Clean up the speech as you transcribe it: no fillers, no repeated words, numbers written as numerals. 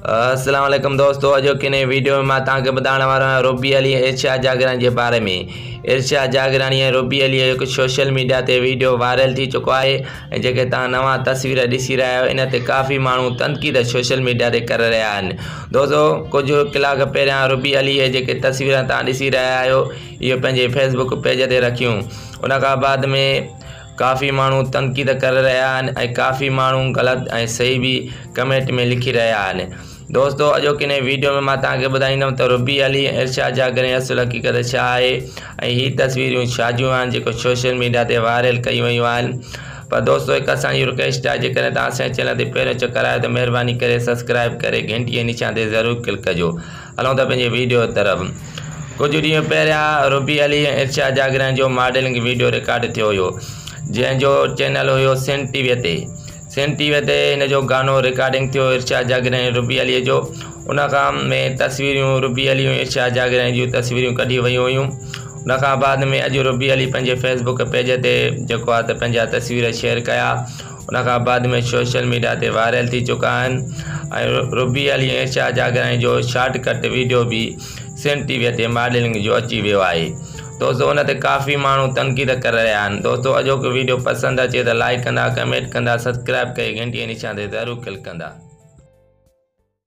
अस्सलाम वालेकुम दोस्तों, अॼु किने वीडियो में मां तव्हांखे ॿुधाइण वारो आहियां रुबी अली ऐं इरशाद जागरानी जे बारे में। इरशाद जागरानी ऐं रुबी अली जो हिकु सोशल मीडिया ते वीडियो वायरल थी चुको आहे ऐं जेके तव्हां नवां तस्वीर ॾिसी रहिया आहियो, इन ते काफ़ी माण्हू तनक़ीद सोशल मीडिया ते करे रहिया आहिनि। दोस्तों, कुझु कलाक पहिरियां रुबी अली जेके तस्वीर तव्हां ॾिसी रहिया आहियो, इहो पंहिंजे फेसबुक पेज ते रखियूं। उन खां बाद में काफ़ी माण्हू तनक़ीद करे रहिया आहिनि ऐं काफ़ी माण्हू ग़लति ऐं सही बि कमेंट में लिखी रहिया आहिनि। दोस्तों, अॼु किने वीडियो में मां तव्हांखे ॿुधाईंदुमि त रुबी अली ऐं इरशाद जागरानी असुल हक़ीक़त छा आहे ऐं हीअ तस्वीरूं छाजियूं आहिनि जेको सोशल मीडिया ते वायरल कयूं वयूं आहिनि। पर दोस्तों, हिकु असांजी रिक्वेस्ट आहे, जेकॾहिं तव्हां असांजे चैनल ते पहिरियों चकर आयो त महिरबानी करे सब्सक्राइब करे घंटीअ जे निशान ते ज़रूरु क्लिक कजो। हलूं था पंहिंजे वीडियो तरफ़। कुझु ॾींहं पहिरियां रुबी अली ऐं इरशाद जागरानी जो मॉडलिंग वीडियो रिकॉर्ड थियो हुयो, जंहिंजो चैनल हुयो सन टीवीअ ते। सन टीवीअ ते हिन जो गानो रिकॉर्डिंग थियो इरशाद जागरानी रुबी अलीअ जो। उन खां में तस्वीरूं रुबी अली ऐं इरशाद जागरानी जूं तस्वीरूं कढी वयूं हुयूं। उन खां बाद में अॼु रुबी अली पंहिंजे फेसबुक पेज ते जेको आहे त पंहिंजा तस्वीर शेयर कया। उन खां बाद में सोशल मीडिया ते वायरल थी चुका आहिनि ऐं रुबी अली ऐं इरशाद जागरानी जो शॉर्टकट वीडियो बि सन टीवीअ ते मॉडलिंग जो अची वियो आहे। दोस्तों, उन ते काफ़ी माण्हू तनक़ीद करे रहिया आहिनि। दोस्तों, अॼोको वीडियो पसंदि अचे त लाइक कंदा, कमेंट कंदा, सब्सक्राइब करे घंटीअ जे निशान ते ज़रूरु क्लिक कंदा।